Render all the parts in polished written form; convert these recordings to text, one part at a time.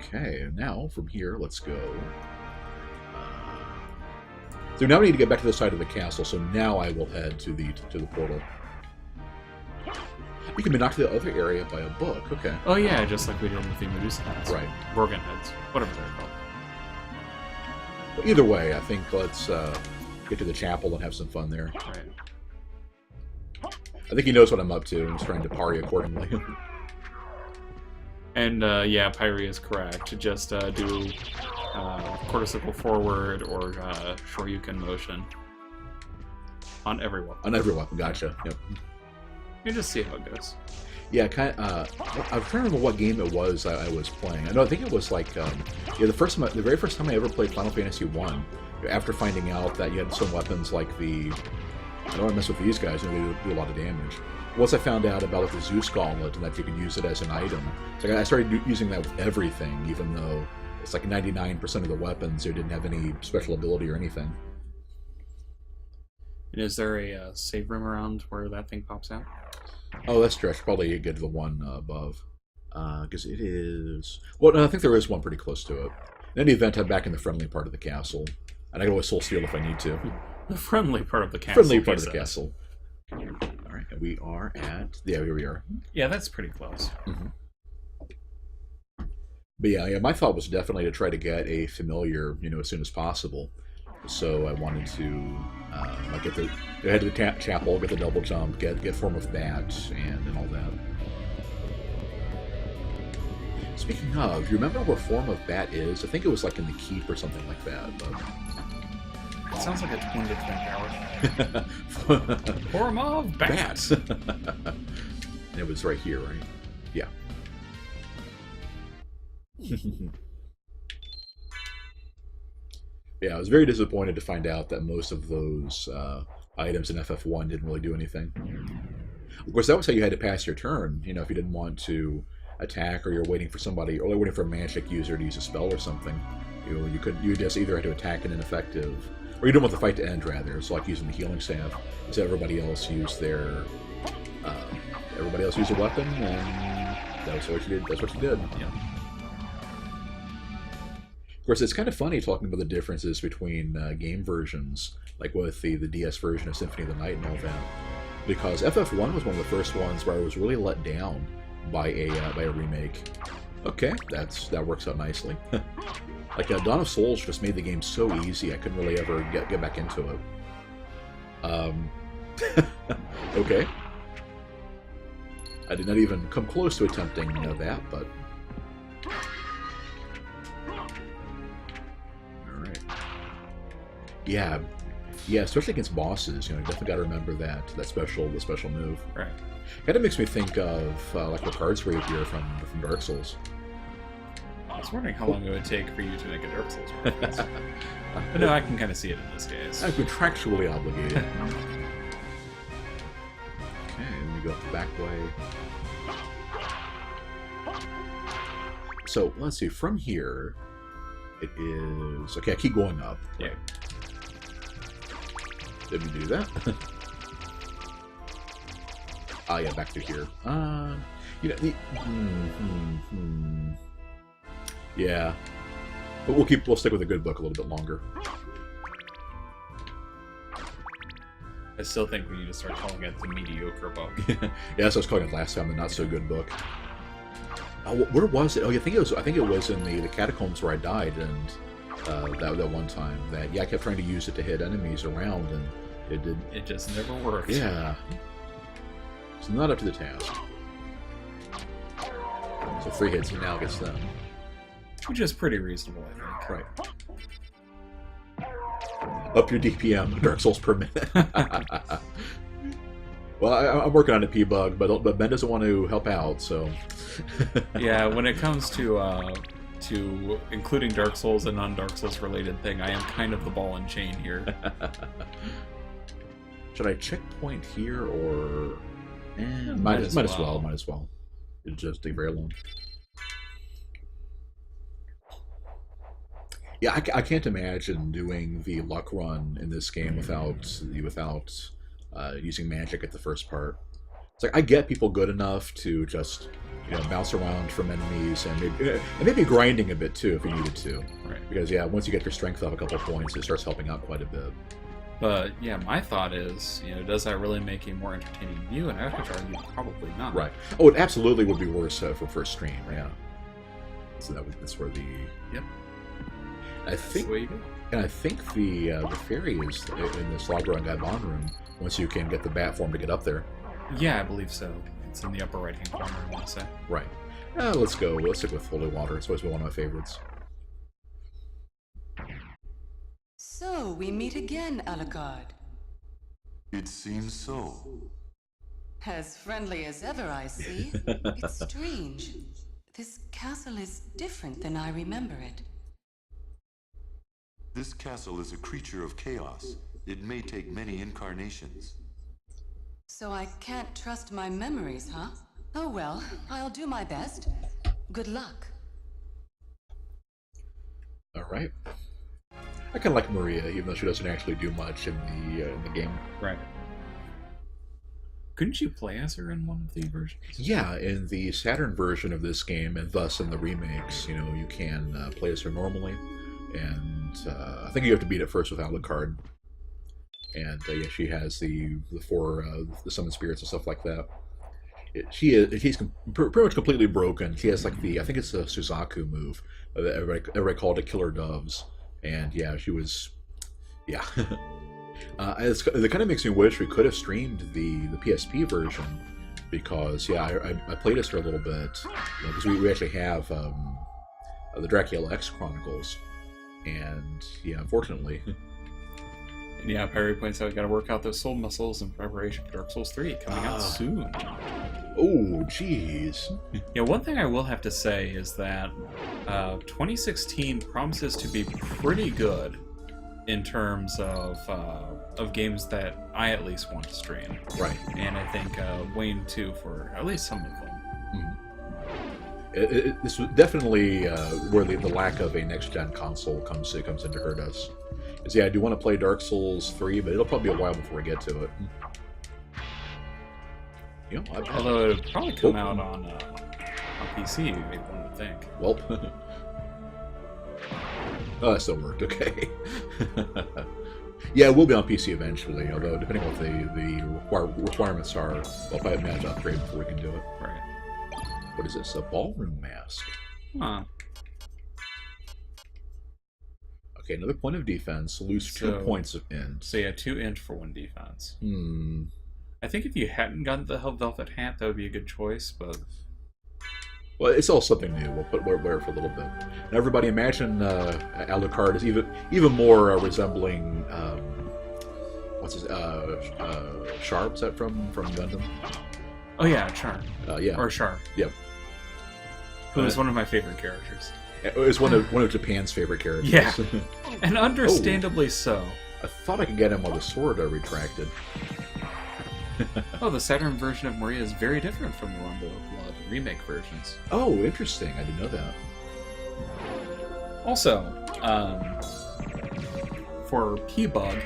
Okay, now from here, let's go. So now we need to get back to the side of the castle. So now I will head to the portal. You can be knocked to the other area by a book. Okay. Oh yeah, just like we did with the Medusa heads. Right. Gorgon heads. Whatever they're called. Well, either way, I think let's get to the chapel and have some fun there. Right. I think he knows what I'm up to and he's trying to parry accordingly. And yeah, Pyrie is correct. Just do quarter-circle forward or Shoryuken motion on every weapon. On every weapon, gotcha. Yep. You just see how it goes. Yeah, kind of. I'm trying to remember what game it was I was playing. I think it was like yeah, the very first time I ever played Final Fantasy 1. After finding out that you had some weapons like the, I don't want to mess with these guys, they do a lot of damage. Once I found out about like, the Zeus Gauntlet and that you could use it as an item, so I started using that with everything, even though it's like 99% of the weapons there didn't have any special ability or anything. And is there a save room around where that thing pops out? Oh, that's stretch. Probably get to the one above. Because it is... Well, no, I think there is one pretty close to it. In any event, I'm back in the friendly part of the castle. And I can always soul steal if I need to. The friendly part of the castle. Friendly part of the castle. Alright, and we are at... Yeah, here we are. Yeah, that's pretty close. Mm-hmm. But yeah, my thought was definitely to try to get a familiar, as soon as possible. So I wanted to head to the chapel, get the double jump, get Form of Bat, and all that. Speaking of, you remember where Form of Bat is? I think it was like in the keep or something like that. But... It sounds like a twin to twin tower. Form of Bat. And it was right here, right? Yeah. Yeah, I was very disappointed to find out that most of those items in FF1 didn't really do anything. Of course, that was how you had to pass your turn. If you didn't want to attack, or you're waiting for somebody, or waiting for a magic user to use a spell or something, you just either had to attack an ineffective, or you didn't want the fight to end rather. So like using the healing staff, so everybody else used a weapon, and that's what you did. That's what you did. Yeah. Of course, it's kind of funny talking about the differences between game versions, like with the DS version of Symphony of the Night and all that, because FF1 was one of the first ones where I was really let down by a remake. Okay, that works out nicely. Like Dawn of Souls just made the game so easy I couldn't really ever get back into it. Okay. I did not even come close to attempting that, but. Yeah, especially against bosses, you definitely got to remember the special move. Right. Kind of makes me think of like Ricard's rapier from Dark Souls. I was wondering how long it would take for you to make a Dark Souls reference. But no, I can kind of see it in this case. I'm contractually obligated. Okay, let me go the back way. So let's see. From here, it is okay. I keep going up. Yeah. Did we do that? Ah, yeah, back to here. Yeah, but we'll stick with a good book a little bit longer. I still think we need to start calling it the mediocre book. Yeah, that's what I was calling it last time, the not so good book. Where was it? Oh, I think it was in the catacombs where I died, and that one time that I kept trying to use it to hit enemies around, and it just never worked. Yeah, it's not up to the task. So 3 hits, he now gets them, which is pretty reasonable, I think. Right. Up your DPM, Dark Souls per minute. Well, I'm working on a P-Bug, but Ben doesn't want to help out, so... Yeah, when it comes to including Dark Souls and non-Dark Souls related thing, I am kind of the ball and chain here. Should I checkpoint here, or... Might as well. Might as well. It'll just take very long. Yeah, I can't imagine doing the luck run in this game without using magic at the first part. It's like I get people good enough to just bounce around from enemies and maybe grinding a bit too if you needed to. Right. Because yeah, once you get your strength up a couple points, it starts helping out quite a bit. But yeah, my thought is, does that really make a more entertaining view? And I would argue probably not. Right. Oh, it absolutely would be worse for first stream. Yeah. So that's where the I think. And I think the ferry is in this log run guy bond room. Once you can get the bat form to get up there. Yeah, I believe so. It's in the upper right-hand corner, I want to say. Right. Let's go. Let's stick with Holy Water. It's supposed to be one of my favorites. So, we meet again, Alucard. It seems so. As friendly as ever, I see. It's strange. This castle is different than I remember it. This castle is a creature of chaos. It may take many incarnations. So I can't trust my memories, huh? Oh well, I'll do my best. Good luck. Alright. I kind of like Maria, even though she doesn't actually do much in the game. Right. Couldn't you play as her in one of the versions? Yeah, in the Saturn version of this game, and thus in the remakes, you can play as her normally, and I think you have to beat it first with Alucard. And yeah, she has the four the summon spirits and stuff like that. He's pretty much completely broken. She has like I think it's a Suzaku move that everybody called it Killer Doves. And yeah, she was, yeah. It kind of makes me wish we could have streamed the PSP version, because yeah, I played as her a little bit, because we actually have the Dracula X Chronicles, and yeah, unfortunately. And yeah, Perry points out we got to work out those soul muscles in preparation for Dark Souls 3 coming out soon. Oh, jeez. Yeah, one thing I will have to say is that 2016 promises to be pretty good in terms of games that I at least want to stream. Right. And I think Wayne too for at least some of them. Mm-hmm. This was definitely where the lack of a next-gen console comes in to hurt us. Because yeah, I do want to play Dark Souls 3, but it'll probably be a while before we get to it. Although it'll probably come out on PC, one would think. Well, oh, that still worked. Okay. Yeah, it will be on PC eventually. Although depending on what the requirements are, I'll probably manage to upgrade before we can do it. Right. What is this? A ballroom mask? Huh. Okay, another point of defense. Lose 2 points of int. So yeah, 2 int for 1 defense. Hmm. I think if you hadn't gotten the Velvet Hat, that would be a good choice, but... Well, it's all something new. We'll wear it for a little bit. And everybody imagine Alucard is even more resembling... what's his... Sharp? Is that from Gundam? Oh yeah, Char. Yeah. Or Char. Yep. Who is one of my favorite characters. It's one of Japan's favorite characters. Yeah. And understandably so. I thought I could get him while the sword retracted. Oh, the Saturn version of Maria is very different from the Rumble of Blood remake versions. Oh, interesting. I didn't know that. Also, for P-Bug,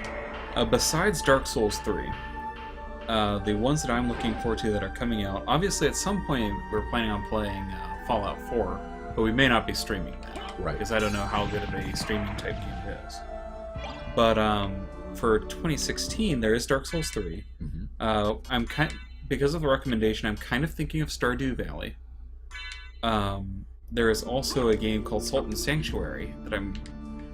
besides Dark Souls 3, the ones that I'm looking forward to that are coming out, obviously at some point we're planning on playing Fallout 4, but we may not be streaming that. Right. Because I don't know how good of a streaming type game it is. But for 2016, there is Dark Souls 3. Mm-hmm. Because of the recommendation, I'm kind of thinking of Stardew Valley. There is also a game called SotN Sanctuary that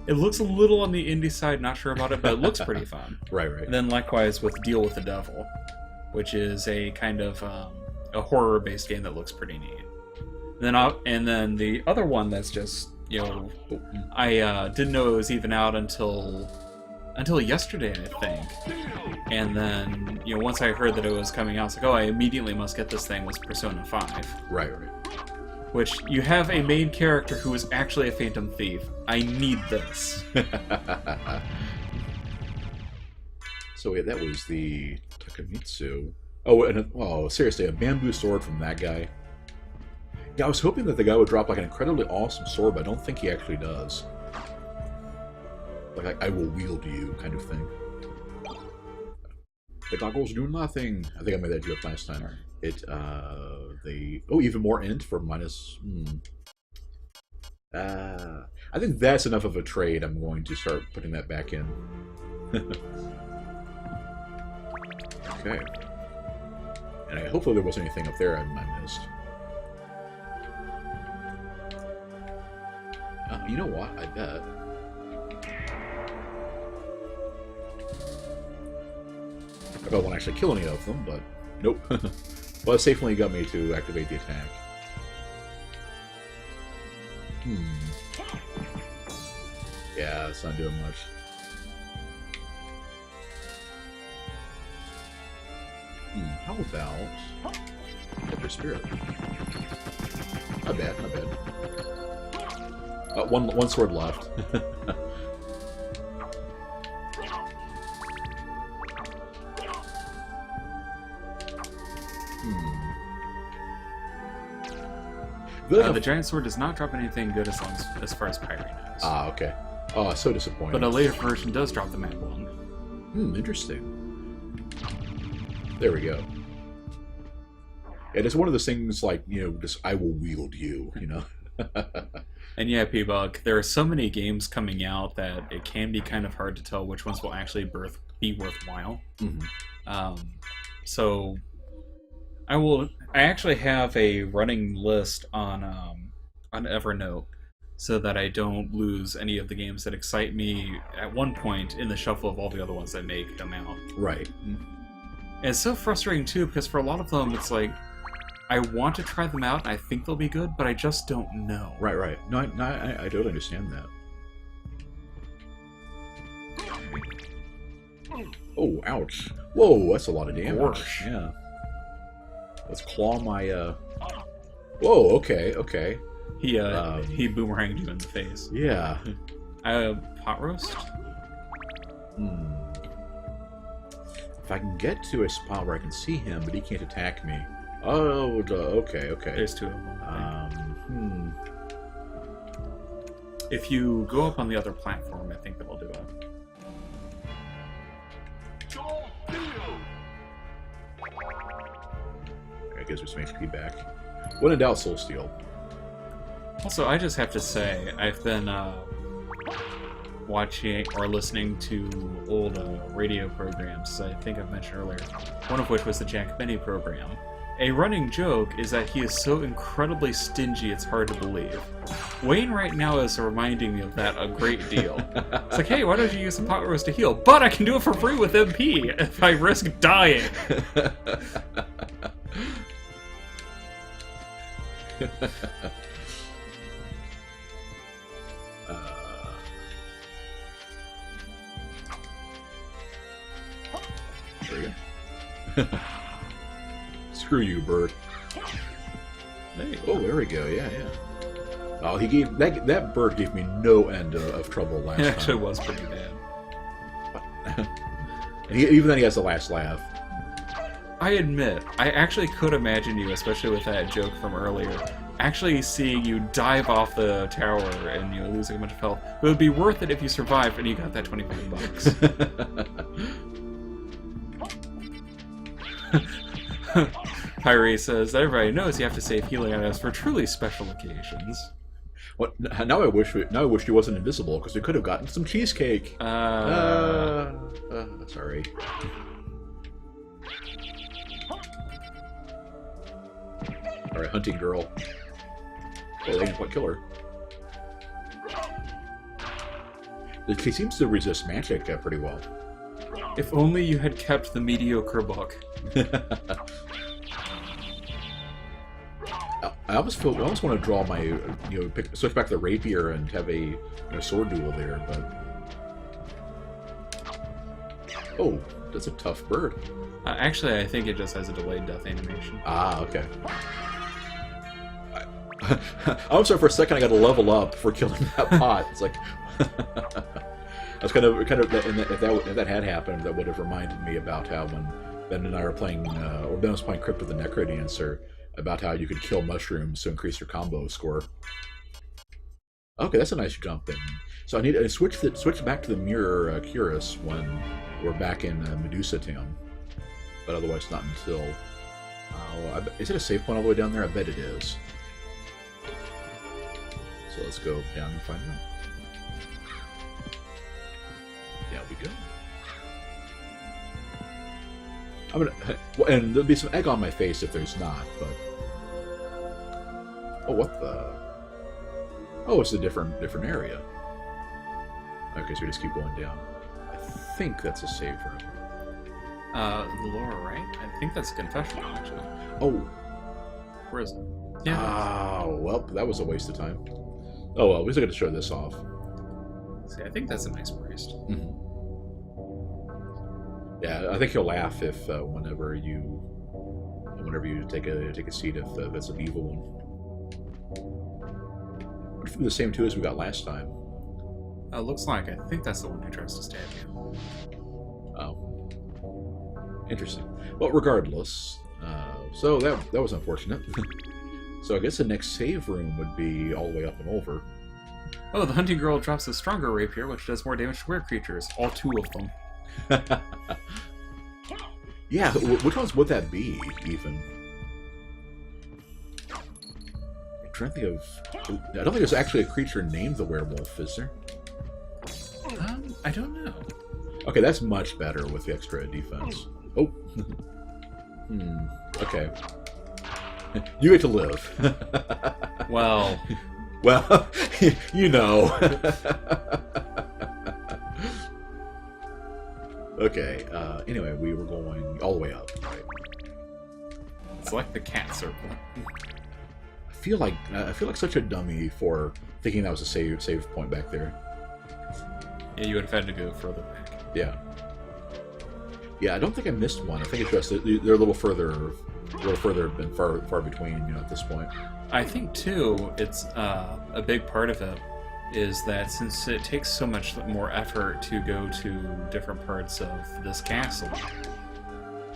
it looks a little on the indie side, not sure about it, but it looks pretty fun. Right. And then likewise with Deal with the Devil, which is a kind of a horror-based game that looks pretty neat. And then the other one that's just, I didn't know it was even out until yesterday, I think. And then, once I heard that it was coming out, I was like, oh, I immediately must get this thing, was Persona 5. Right. Which, you have a main character who is actually a Phantom Thief. I need this. So yeah, that was the Takamitsu. Oh, seriously, a bamboo sword from that guy. Yeah, I was hoping that the guy would drop like an incredibly awesome sword, but I don't think he actually does. Like, I will wield you kind of thing. The goggles do nothing. I think I made that joke last time. It even more int for minus. I think that's enough of a trade. I'm going to start putting that back in. Okay. And hopefully there wasn't anything up there I missed. You know what? I bet. I bet I won't actually kill any of them, but nope. Well, it safely got me to activate the attack. Yeah, it's not doing much. How about Pepper Spirit? Not bad, not bad. One sword left. The giant sword does not drop anything good as far as Pyre knows. Ah, okay. Oh, so disappointing. But a later version does drop the map one. Interesting. There we go. Yeah, it's one of those things like, just I will wield you, And yeah, P-Bug, there are so many games coming out that it can be kind of hard to tell which ones will actually be worthwhile. So I actually have a running list on Evernote so that I don't lose any of the games that excite me at one point in the shuffle of all the other ones that make them out. Right. And it's so frustrating too, because for a lot of them it's like I want to try them out and I think they'll be good, but I just don't know. Right. No, I totally understand that. Oh, ouch. Whoa, that's a lot of damage. Gosh. Yeah. Let's claw my, Whoa, okay. He boomeranged you in the face. Yeah. Pot roast? If I can get to a spot where I can see him, but he can't attack me. Oh, okay. There's two of them. If you go up on the other platform, I think that will do it. I guess there's some HP back. When in doubt, Soul Steel. Also, I just have to say, I've been watching or listening to old radio programs, as I think I've mentioned earlier, one of which was the Jack Benny program. A running joke is that he is so incredibly stingy it's hard to believe. Wayne right now is reminding me of that a great deal. It's like, hey, why don't you use some pot roast to heal? But I can do it for free with MP if I risk dying. There you go. Screw you, bird. There you go. Oh, there we go. Yeah. Oh, he gave that bird gave me no end of trouble last time. It actually was pretty bad. And even then, he has the last laugh. I admit, I actually could imagine you, especially with that joke from earlier, actually seeing you dive off the tower and losing a bunch of health. It would be worth it if you survived and you got that $25. Pyre says that everybody knows you have to save healing items for truly special occasions. What? Now I wish he wasn't invisible, because we could have gotten some cheesecake. Sorry. Alright, hunting girl. Well, they didn't quite kill her. She seems to resist magic pretty well. If only you had kept the mediocre book. I almost want to draw my, switch back to the rapier and have a sword duel there, but oh, that's a tough bird. Actually, I think it just has a delayed death animation. Ah, okay. I'm sorry. For a second, I got to level up for killing that pot. It's like I was kind of. If that had happened, that would have reminded me about how when Ben and I were playing, or Ben was playing Crypt of the Necrodancer, about how you could kill mushrooms to increase your combo score. Okay, that's a nice jump in. So I need to switch back to the mirror Curus when we're back in Medusa Town, but otherwise not until Is it a save point all the way down there? I bet it is. So let's go down and find out. Yeah, we go. Well, and there'll be some egg on my face if there's not, but... Oh, what the... Oh, it's a different area. Okay, so we just keep going down. I think that's a save room. The lower right? I think that's a confessional, actually. Oh. Where is it? Oh, well, that was a waste of time. Oh, well, we still got to show this off. See, I think that's a nice priest. Mm-hmm. Yeah, I think he'll laugh if whenever you take a seat if that's an evil one. What if it's the same two as we got last time? Looks like I think that's the one who tries to stab you. Oh, interesting. Well, regardless, so that was unfortunate. So I guess the next save room would be all the way up and over. Oh, the hunting girl drops a stronger rapier, which does more damage to weird creatures. All 2 of them. Yeah, which ones would that be, even? I'm trying to think of... I don't think there's actually a creature named the werewolf, is there? I don't know. Okay, that's much better with the extra defense. Oh. Okay. You get to live. Well... Well, you know. Okay, anyway, we were going all the way up, right? Select the cat circle. I feel like such a dummy for thinking that was a save point back there. Yeah, you would have had to go further back. Yeah. Yeah, I don't think I missed one. I think it's just that they're a little further been far between, at this point. I think too, it's a big part of it is that since it takes so much more effort to go to different parts of this castle,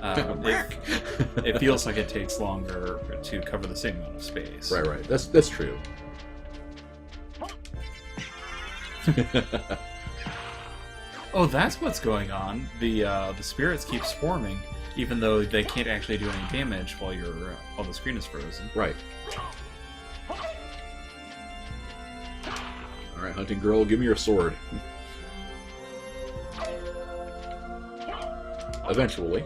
it feels like it takes longer to cover the same amount of space. Right. That's true. Oh, that's what's going on. The spirits keep swarming, even though they can't actually do any damage while the screen is frozen. Right. All right, hunting girl, give me your sword. Eventually,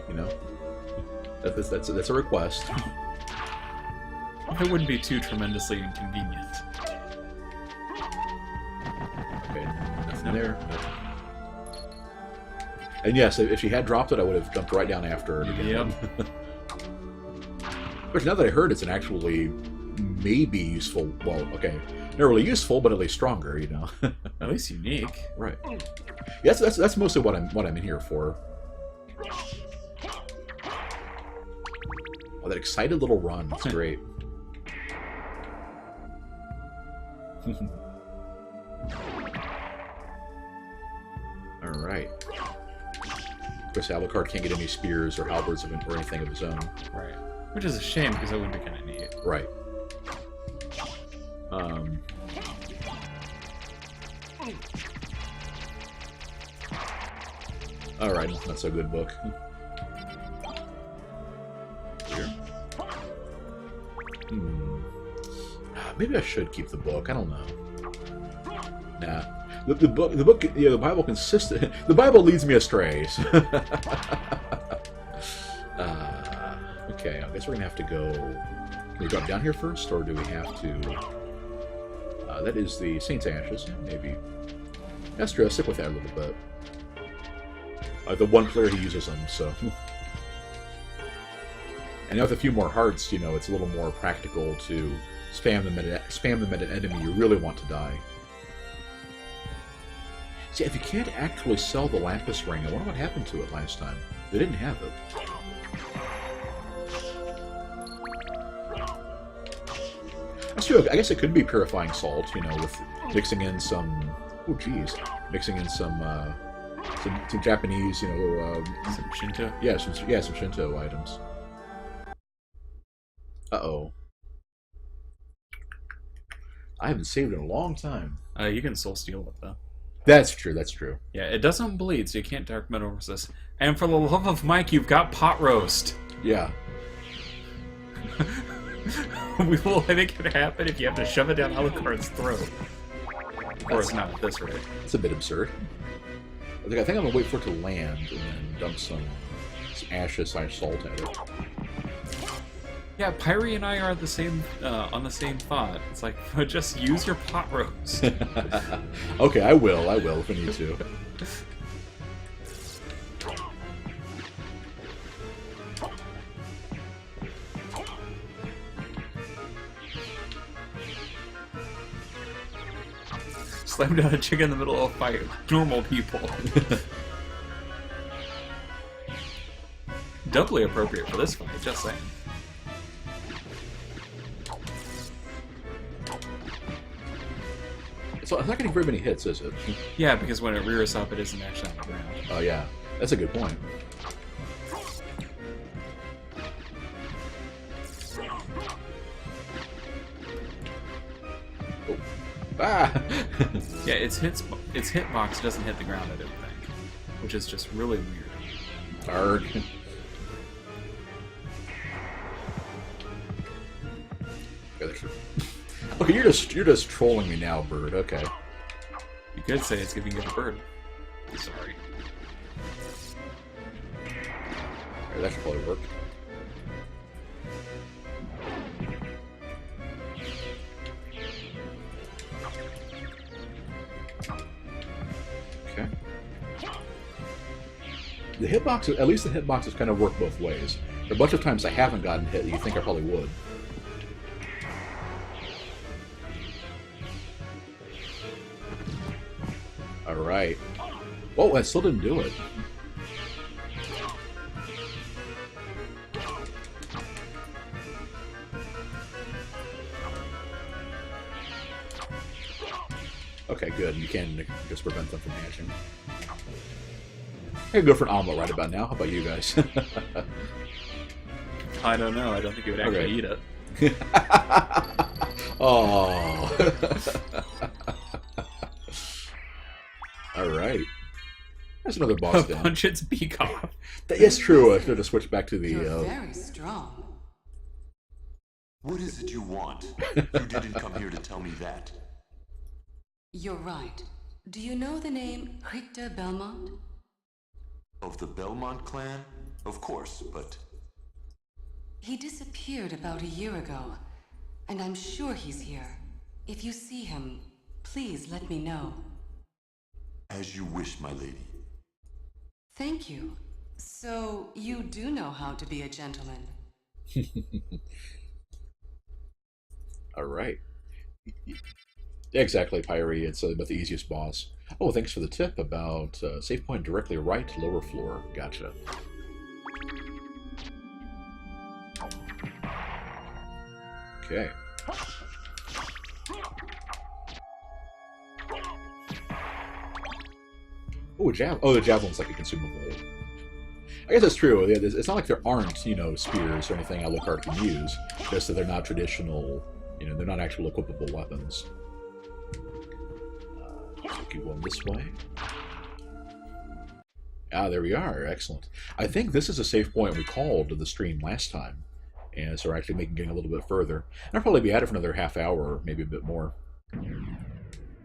that's a request. It wouldn't be too tremendously inconvenient. Okay, nothing there. Nothing. And yes, if she had dropped it, I would have jumped right down after her again. Yep. But now that I heard it's an actually maybe useful, well, okay, not really useful, but at least stronger, At least unique. Right. Yes, that's mostly what I'm in here for. Oh, that excited little run. It's great. All right. Of course, Alucard can't get any spears or halberds or anything of his own. Right. Which is a shame, because that would be kind of neat. Right. Alright, not so good book. Here. Maybe I should keep the book. I don't know. Nah. The book, the Bible consistent. The Bible leads me astray. Okay, I guess we're gonna have to go. Can we drop down here first, or do we have to? That is the Saint's Ashes, maybe. That's true. I'll stick with that a little bit. The one player who uses them, so. And now with a few more hearts, it's a little more practical to spam them at an enemy you really want to die. See, if you can't actually sell the Lapis Ring, I wonder what happened to it last time. They didn't have it. That's true. I guess it could be purifying salt, with mixing in some... Oh, geez. Mixing in some Japanese, Some Shinto? Yeah, some Shinto items. Uh-oh. I haven't saved in a long time. You can soul steal it, though. That's true. Yeah, it doesn't bleed, so you can't dark metal resist. And for the love of Mike, you've got pot roast. Yeah. I think it would happen if you have to shove it down Alucard's throat. Of course, not at this rate. It's a bit absurd. I think I'm gonna wait for it to land and then dump some ashes / salt at it. Yeah, Pyrie and I are the same on the same thought. It's like, just use your pot roast. Okay, I will if I need to. Slam down a chicken in the middle of a fight. Normal people. Doubly appropriate for this fight, just saying. So it's not getting very many hits, is it? Yeah, because when it rears up, it isn't actually on the ground. Oh yeah, that's a good point. Oh. Ah! Yeah, its hitbox doesn't hit the ground, I don't think, which is just really weird. Arg. Okay, you're just trolling me now, Bird. Okay. You could say it's giving you a bird. Sorry. Alright, that should probably work. Okay. The hitbox, at least the hitboxes kind of work both ways. There are a bunch of times I haven't gotten hit that you think I probably would. Alright. Whoa, I still didn't do it. Okay, good. You can just prevent them from hatching. I could go for an omelet right about now. How about you guys? I don't know. I don't think you would actually eat it. Oh. Alright. There's another boss down. Punch its beak off. That is true. I should have switched back to the... You're very strong. What is it you want? You didn't come here to tell me that. You're right. Do you know the name Richter Belmont? Of the Belmont clan? Of course, but... He disappeared about a year ago, and I'm sure he's here. If you see him, please let me know. As you wish, my lady. Thank you. So, you do know how to be a gentleman. Alright. Exactly, Pyrie. It's about the easiest boss. Oh, thanks for the tip about save point directly right, lower floor. Gotcha. Okay. Oh, the javelin's like a consumable. I guess that's true. It's not like there aren't, spears or anything Alucard can use. Just that they're not traditional, they're not actual equipable weapons. So keep going this way. Ah, there we are. Excellent. I think this is a safe point we called to the stream last time. And so we're actually getting a little bit further. And I'll probably be at it for another half hour, maybe a bit more.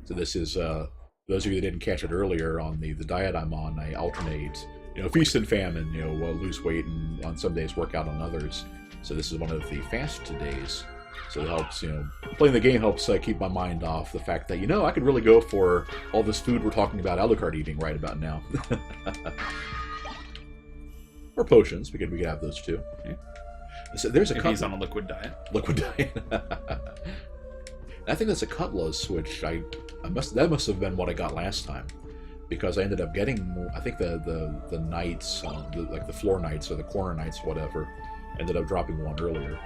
So this is, those of you that didn't catch it earlier, on the diet I'm on, I alternate, feast and famine, lose weight and on some days work out on others. So this is one of the fast days. So it helps, playing the game helps keep my mind off the fact that, I could really go for all this food we're talking about Alucard eating right about now. Or potions, we could have those too. Okay. So there's a he's on a liquid diet. Liquid diet. I think that's a cutlass, which that must have been what I got last time, because I ended up getting, I think the knights, like the floor knights or the corner knights, whatever, ended up dropping one earlier.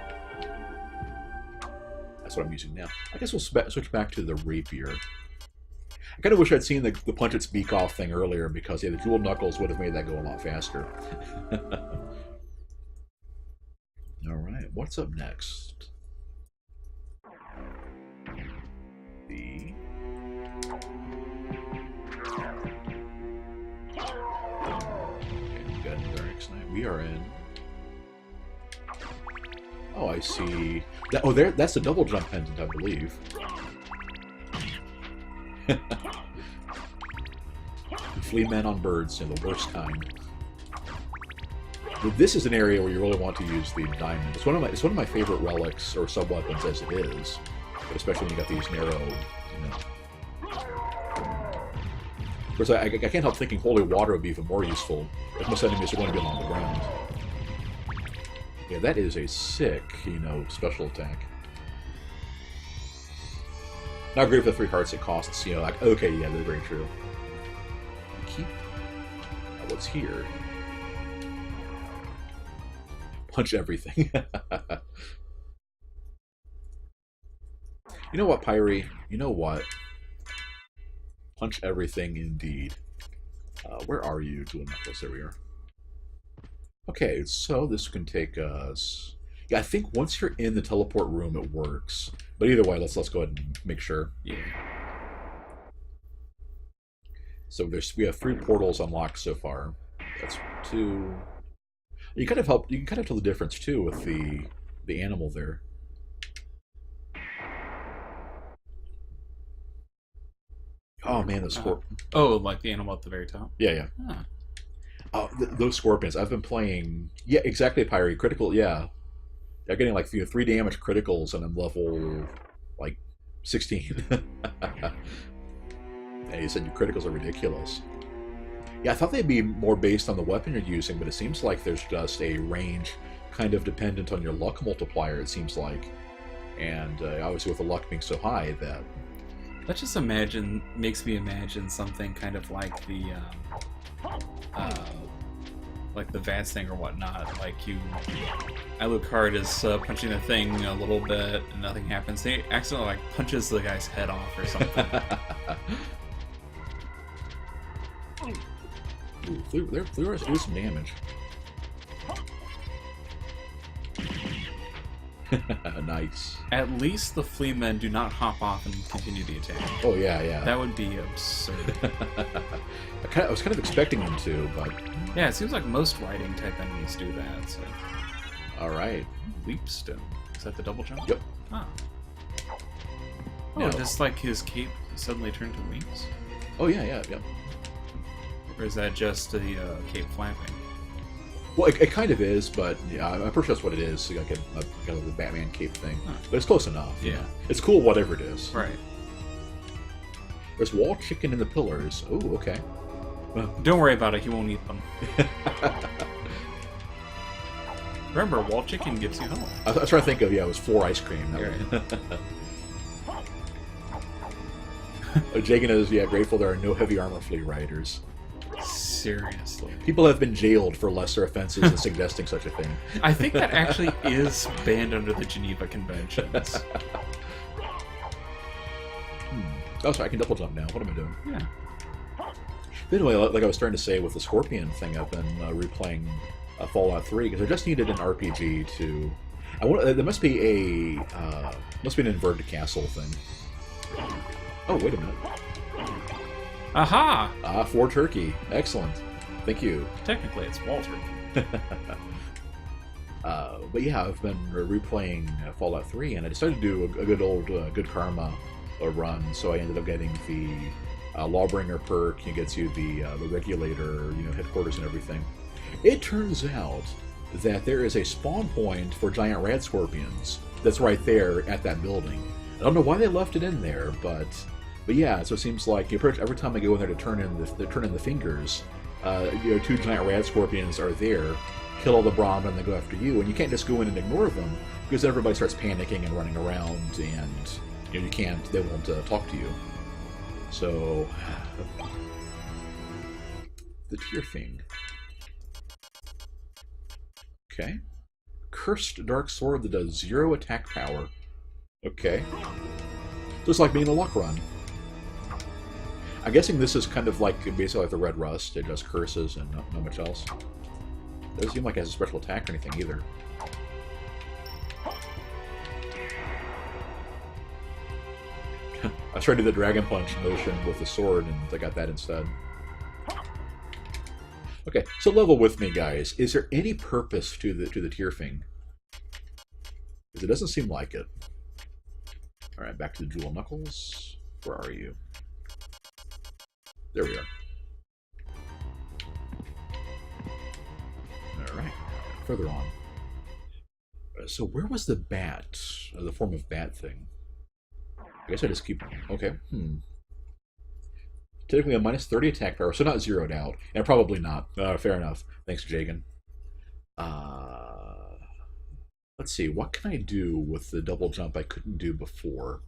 That's what I'm using now. I guess we'll switch back to the rapier. I kind of wish I'd seen the punch its beak off thing earlier, because the dual knuckles would have made that go a lot faster. Alright, what's up next? Okay, we got Dark Knight. We are in... Oh, I see. That, oh, there. That's the double jump pendant, I believe. Flea men on birds, the worst kind. But this is an area where you really want to use the diamond. It's one of my favorite relics or sub weapons as it is, but especially when you got these narrow, you know. Of course, I can't help thinking holy water would be even more useful, if most enemies are going to be along the ground. Yeah, that is a sick, you know, special attack. Not great for the 3 hearts it costs, you know, like, okay, yeah, that's very true. Keep... what's here? Punch everything. You know what, Pyrie? You know what? Punch everything indeed. Where are you, Dual Knuckles? There we are. Okay, so this can take us... Yeah, I think once you're in the teleport room, it works. But either way, let's go ahead and make sure. Yeah. So we have 3 portals unlocked so far. That's 2. You can kind of tell the difference too with the animal there. Oh man, the scorpion. Oh, like the animal at the very top? Yeah, yeah. Huh. Those scorpions. I've been playing. Yeah, exactly, Pyrie. Critical, yeah. I'm getting like 3 damage criticals and I'm level like 16. And you said your criticals are ridiculous. Yeah, I thought they'd be more based on the weapon you're using, but it seems like there's just a range kind of dependent on your luck multiplier, it seems like. And obviously with the luck being so high that... That just makes me imagine something kind of like the VATS thing or whatnot. Like Alucard is punching the thing a little bit and nothing happens. They accidentally like punches the guy's head off or something. Ooh, Fleur's do some damage. Nice. At least the flea men do not hop off and continue the attack. Oh yeah, yeah. That would be absurd. I was kind of expecting them to, but... Yeah, it seems like most riding type enemies do that, so... Alright. Leapstone. Is that the double jump? Yep. Ah. Oh, Now, just like his cape suddenly turned to wings? oh yeah, yeah, yeah. Or is that just the cape flapping? Well, it kind of is, but yeah, I'm pretty sure that's what it is. So like a kind of a Batman cape thing. Huh. But it's close enough. Yeah. It's cool, whatever it is. Right. There's wall chicken in the pillars. Oh, okay. Don't worry about it, he won't eat them. Remember, wall chicken gives you health. I was trying to think of, yeah, it was 4 ice cream. Jagan is, yeah, grateful there are no heavy armor flea riders. Seriously. People have been jailed for lesser offenses than suggesting such a thing. I think that actually is banned under the Geneva Conventions. Oh, sorry, I can double jump now. What am I doing? Yeah. But anyway, like I was starting to say with the Scorpion thing, I've been replaying Fallout 3 because I just needed an RPG to... there must be an inverted castle thing. Oh, wait a minute. Aha! Ah, 4 turkey. Excellent. Thank you. Technically, it's Walter. But yeah, I've been replaying Fallout 3, and I decided to do a good old Good Karma run, so I ended up getting the Lawbringer perk. It gets you the Regulator, headquarters and everything. It turns out that there is a spawn point for giant rad scorpions that's right there at that building. I don't know why they left it in there, but yeah, so it seems like every time I go in there to turn in the fingers, 2 giant rad scorpions are there, kill all the Brahmin, and they go after you, and you can't just go in and ignore them because everybody starts panicking and running around, and they won't talk to you. So the tier thing. Okay. Cursed Dark Sword that does 0 attack power. Okay. Just like being a luck run. I'm guessing this is kind of like basically like the Red Rust. It does curses and not much else. Doesn't seem like it has a special attack or anything either. I tried to do the Dragon Punch motion with the sword and I got that instead. Okay, so level with me, guys. Is there any purpose to the tier thing? Because it doesn't seem like it. Alright, back to the Jewel Knuckles. Where are you? There we are. Alright, further on. So where was the bat? The form of bat thing? I guess I just keep... Okay, Typically a minus 30 attack power, so not zeroed out. And probably not. Fair enough. Thanks, Jagan. Let's see, what can I do with the double jump I couldn't do before?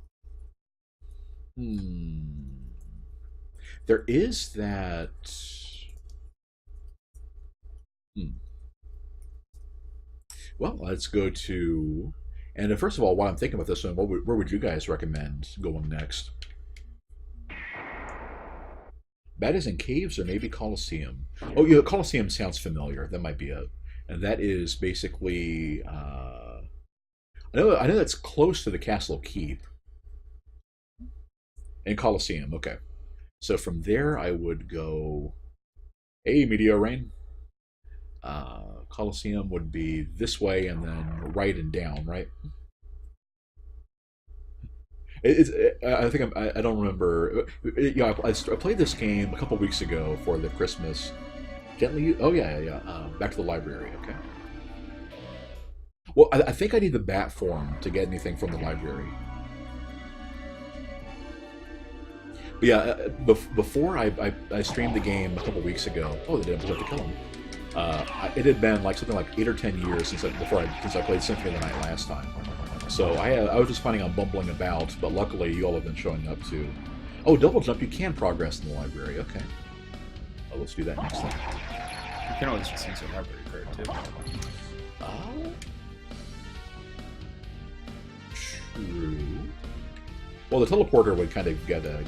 There is that... Well, let's go to... And first of all, while I'm thinking about this one, where would you guys recommend going next? Baddies in Caves or maybe Colosseum? Oh, yeah, Colosseum sounds familiar. That might be it. And that is basically... I know that's close to the Castle Keep. And Colosseum, okay. So from there, I would go... Hey, Meteor Rain. Colosseum would be this way and then right and down, right? I think I don't remember. Yeah, I played this game a couple weeks ago for the Christmas. Gently. Oh yeah. Back to the library. Okay. Well, I think I need the bat form to get anything from the library. But yeah, before I streamed the game a couple weeks ago. Oh, they didn't have to kill him. It had been like something like 8 or 10 years since I played Symphony of the Night last time. So I was just planning on bumbling about, but luckily you all have been showing up too. Oh, double jump, you can progress in the library. Okay. Oh, let's do that next time. You can always just use a library card too. True. Well, the teleporter would kind of get a...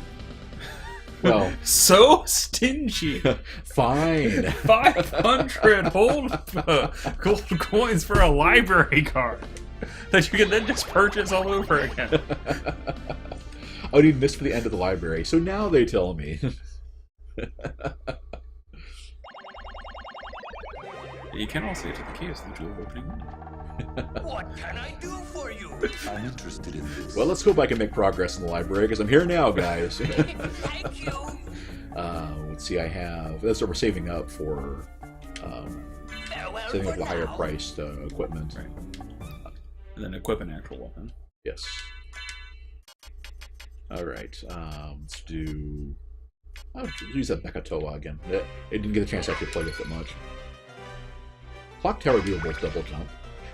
Well... So stingy! Fine! 500 gold coins for a library card! That you can then just purchase all over again. I need this for the end of the library, so now they tell me. You can also get to the keys, the jewel opening. What can I do for you? I'm interested in this. Well, let's go back and make progress in the library, because I'm here now, guys. Thank you. Let's see, I have... That's what we're saving up for... saving up the higher priced equipment. Right. And then equip an actual weapon. Yes. Alright, let's do... I'll use that Bekatoa again. It didn't get a chance to actually play with it much. Clock Tower deal with double jump.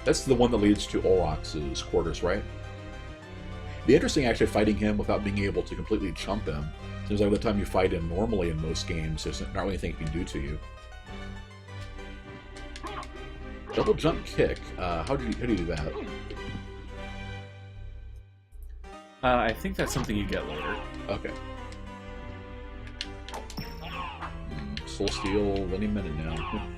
That's the one that leads to Aurochs's quarters, right? It'd be interesting actually fighting him without being able to completely chump him. Seems like by the time you fight him normally in most games, there's not really anything he can do to you. Double jump kick. How do you do that? I think that's something you get later. Okay. Soul Steel any minute now.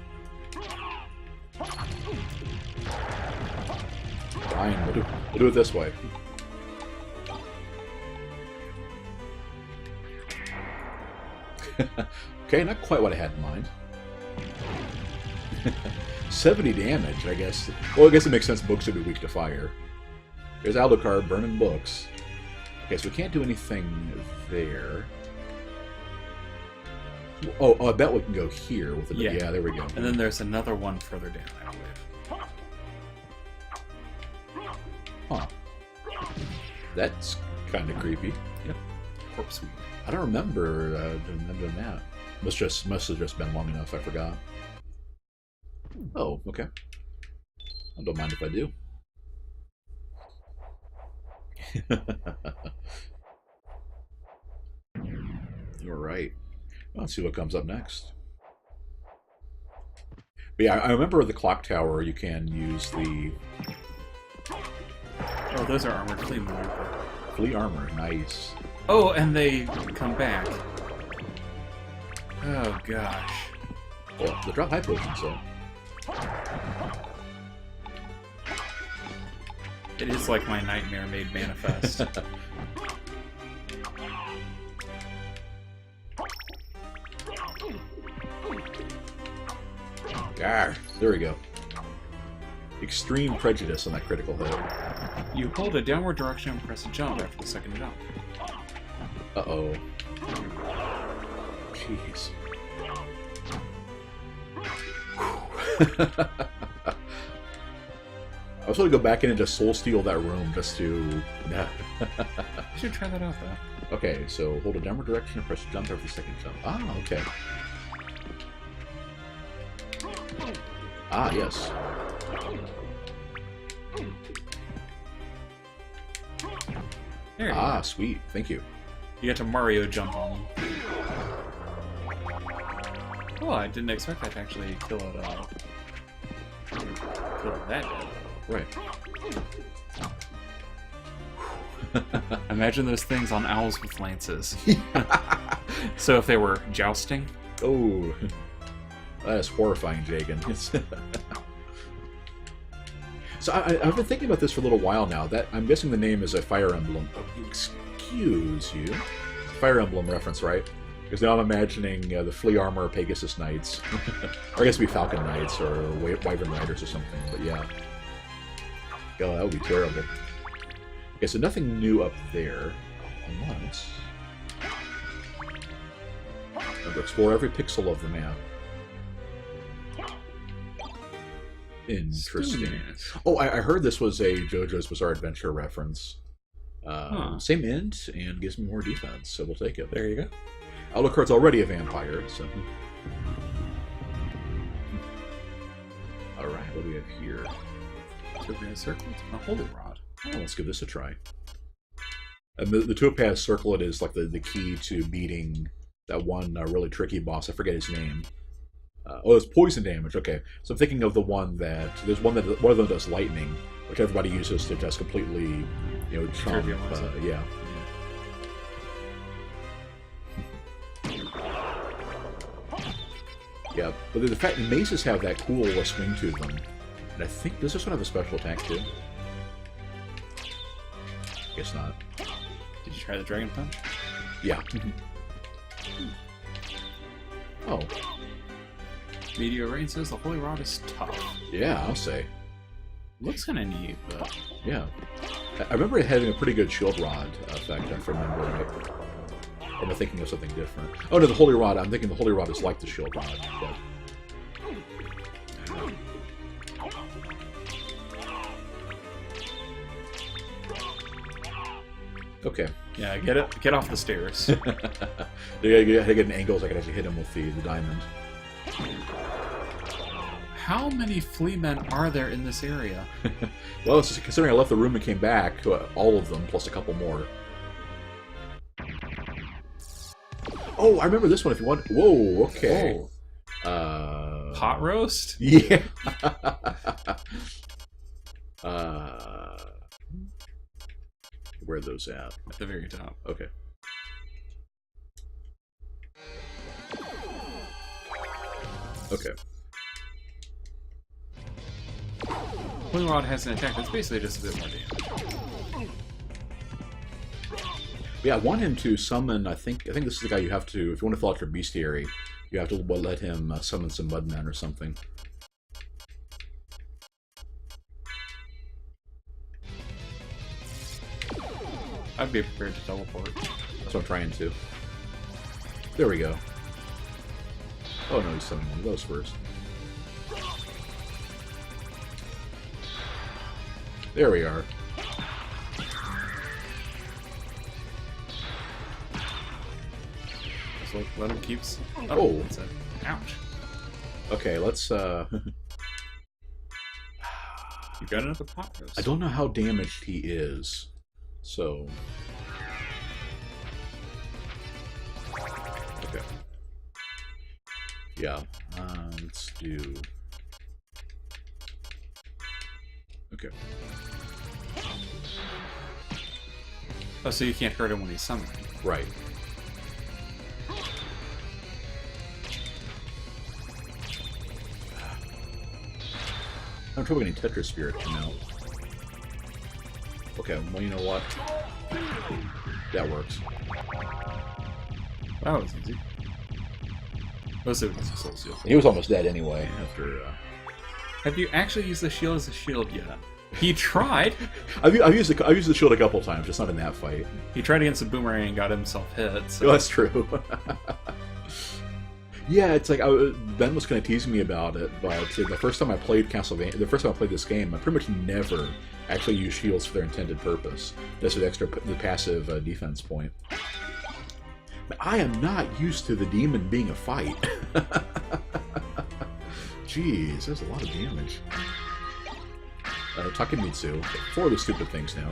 Fine, we'll do it this way. Okay, not quite what I had in mind. 70 damage, I guess. Well, I guess it makes sense books would be weak to fire. There's Alucard burning books. Okay, so we can't do anything there. Oh, I bet we can go here with it. Yeah, there we go. And then there's another one further down, I believe. Huh. That's kind of creepy. Yep. Corpse sweep. I don't remember doing that. Must have just been long enough. I forgot. Oh, okay. I don't mind if I do. All right. Let's see what comes up next. But yeah, I remember the clock tower. You can use the... Oh, those are armored flea armor. Flea armor, nice. Oh, and they come back. Oh gosh. Well, they drop high potions, so. It is like my nightmare made manifest. There we go. Extreme prejudice on that critical hit. You hold a downward direction and press a jump after the second jump. Uh-oh. Jeez. I was going to go back in and just soul steal that room just to... You should try that out, though. Okay, so hold a downward direction and press jump after the second jump. Ah, okay. Ah, yes. There you Ah, go. sweet. Thank you. You get to Mario jump on them. Oh, I didn't expect that to actually kill it that dead. Right. Imagine those things on owls with lances. So if they were jousting, Oh, that is horrifying, Jagan. So I've been thinking about this for a little while now. That I'm guessing the name is a Fire Emblem. Oh, excuse you. Fire Emblem reference, right? Because now I'm imagining the Flea Armor Pegasus Knights. Or I guess it'd be Falcon Knights or Wyvern Riders or something, but yeah. Oh, that would be terrible. Okay, so nothing new up there. Unless... I'm going to explore every pixel of the map. Interesting. Oh, I heard this was a JoJo's Bizarre Adventure reference. Same int, and gives me more defense, so we'll take it. There you go. Alucard's already a vampire, so... Alright, what do we have here? Topaz Circle and a Holy Rod. Oh, let's give this a try. And the Topaz Circlet is like the key to beating that one really tricky boss. I forget his name. Oh, it's poison damage. Okay, so I'm thinking of the one that one of them does lightning, which everybody uses to just completely, chomp. Yeah. Yeah, but the fact maces have that cool swing to them, and I think does this one have a special attack too? Guess not. Did you try the Dragon Punch? Yeah. Oh. Meteor Rain says the Holy Rod is tough. Yeah, I'll say. Looks kind of neat, but... Yeah. I remember it having a pretty good shield rod effect, if I remember right. Or am I thinking of something different? Oh no, the Holy Rod. I'm thinking the Holy Rod is like the shield rod, but... Okay. Yeah, get off the stairs. I gotta get an angle so I can actually hit him with the diamond. How many flea men are there in this area? Well, considering I left the room and came back, all of them, plus a couple more. Oh, I remember this one if you want. Whoa, okay. Whoa. Pot roast? Yeah. Where are those at? At the very top. Okay. Okay. Holy Rod has an attack that's basically just a bit more damage. Yeah, I want him to summon. I think this is the guy you have to. If you want to fill out your bestiary, you have to let him summon some mudmen or something. I'd be prepared to teleport. That's what I'm trying to. There we go. Oh no, he's summoning one of those first. There we are. So let him keep... Oh. That's a... Ouch. Okay, let's You got another pot roast. I don't know how damaged he is. So okay. Yeah. Let's do okay. Oh, so you can't hurt him when he's summoning. Right. I'm trouble getting Tetris Spirit to come out. Okay, well, you know what? That works. That was easy. Most of it was a soul seal. He was almost dead anyway after... Have you actually used the shield as a shield yet? He tried. I've used the shield a couple times, just not in that fight. He tried against a boomerang and got himself hit. So. Oh, that's true. Yeah, it's like Ben was kind of teasing me about it, but the first time I played Castlevania, the first time I played this game, I pretty much never actually used shields for their intended purpose. Just with the passive defense point. But I am not used to the demon being a fight. Jeez, there's a lot of damage. Takemitsu, 4 of the stupid things now,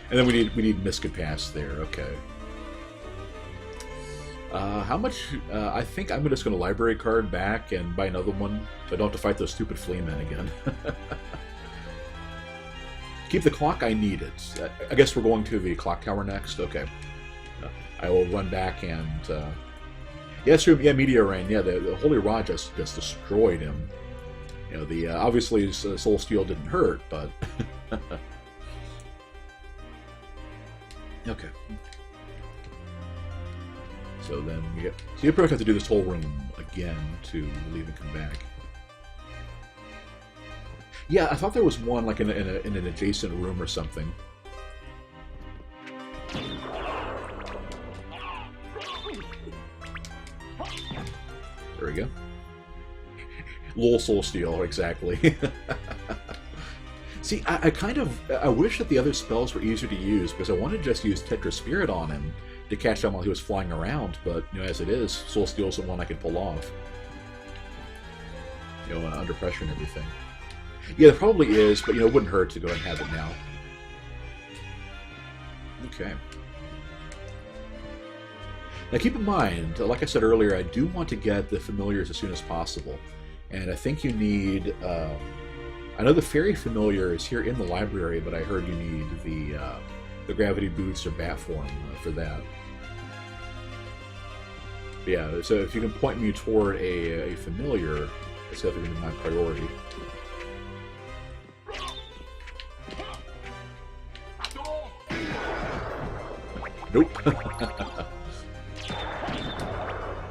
and then we need Misca Pass there. Okay. How much? I think I'm just going to library card back and buy another one, so I don't have to fight those stupid flea men again. Keep the clock. I need it. I guess we're going to the clock tower next. Okay. I will run back and. Yeah, it's true. Yeah, Meteor Rain. Yeah, the Holy Rod just destroyed him. You know, the obviously Soul Steel didn't hurt, but. Okay. So then we get. So you pretty much have to do this whole room again to leave and come back. Yeah, I thought there was one like in an adjacent room or something. There we go. Lol Soul Steel, exactly. See, I wish that the other spells were easier to use, because I wanted to just use Tetra Spirit on him to catch him while he was flying around, but you know, as it is, Soul Steel is the one I can pull off. You know, under pressure and everything. Yeah, there probably is, but you know, it wouldn't hurt to go ahead and have it now. Okay. Now keep in mind, like I said earlier, I do want to get the familiars as soon as possible. And I think you need... I know the Fairy Familiar is here in the library, but I heard you need the Gravity Boots or Bat Form for that. But yeah, so if you can point me toward a Familiar, that's definitely my priority. Nope.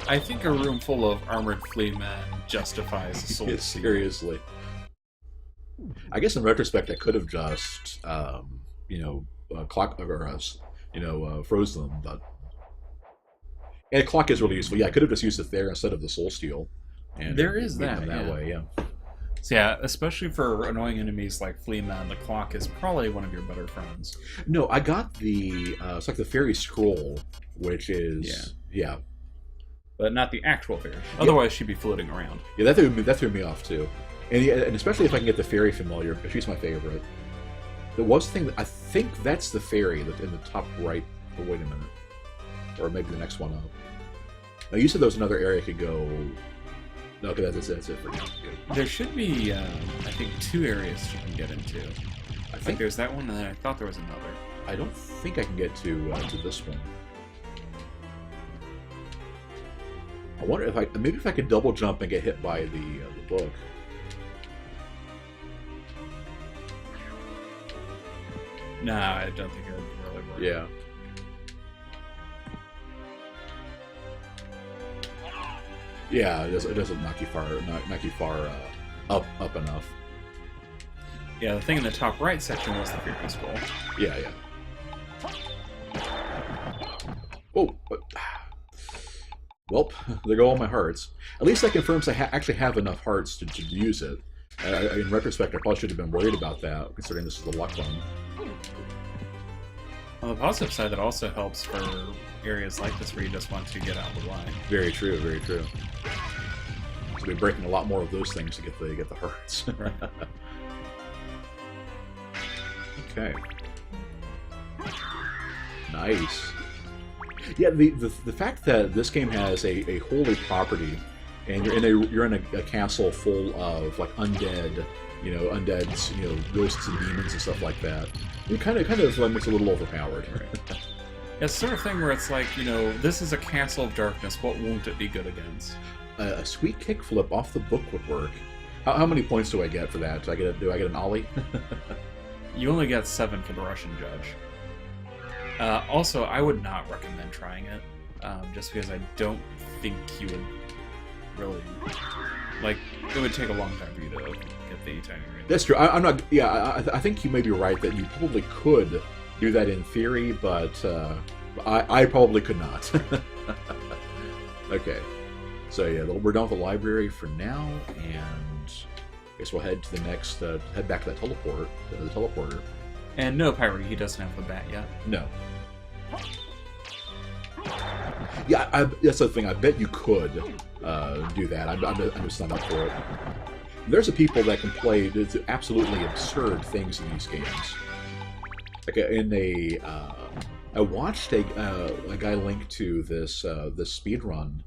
I think a room full of armored flea men justifies a Soul Steal. Seriously. I guess in retrospect, I could have just, froze them, but... And clock is really useful. Yeah, I could have just used it there instead of the Soul Steel. And there is that, way, yeah. So yeah, especially for annoying enemies like Flea Man, the clock is probably one of your better friends. No, I got the, it's like the Fairy Scroll, which is, yeah. But not the actual fairy. Otherwise, she'd be floating around. Yeah, that threw me off, too. And especially if I can get the Fairy Familiar, because she's my favorite. There was a thing, I think that's the fairy that's in the top right. Oh, wait a minute. Or maybe the next one up. Now, you said there was another area I could go... No, okay, that's it for now. Good. There should be, I think, 2 areas you can get into. I think there's that one, and then I thought there was another. I don't think I can get to this one. I wonder if maybe if I could double jump and get hit by the book. Nah, I don't think it would really work. Yeah. Yeah, it doesn't knock you far up enough. Yeah, the thing in the top right section was the Fairy Scroll. Yeah. Oh, well, there go all my hearts. At least that confirms I actually have enough hearts to use it. In retrospect, I probably should have been worried about that, considering this is the luck one. On the positive side, that also helps for areas like this where you just want to get out of the line. Very true, very true. So we're breaking a lot more of those things to get the hearts. Right. Okay. Nice. Yeah, the fact that this game has a holy property, and you're in a castle full of like undead, ghosts and demons and stuff like that. It kind of makes it a little overpowered. Right. It's the sort of thing where it's like, this is a castle of darkness. What won't it be good against? A sweet kickflip off the book would work. How many points do I get for that? Do I get an ollie? You only get 7 for the Russian judge. Also, I would not recommend trying it, just because I don't think you would really, like, it would take a long time for you to get the tiny ring. That's true. I'm not. Yeah, I think you may be right that you probably could do that in theory, but I probably could not. Okay. So yeah, we're done with the library for now, and I guess we'll head to the next. Head back to that teleporter. And no, Pyre, he doesn't have the bat yet. No. Yeah, that's the thing. I bet you could do that. I'm just not up for it. There's a people that can play absolutely absurd things in these games. Like I watched a guy link to this speed run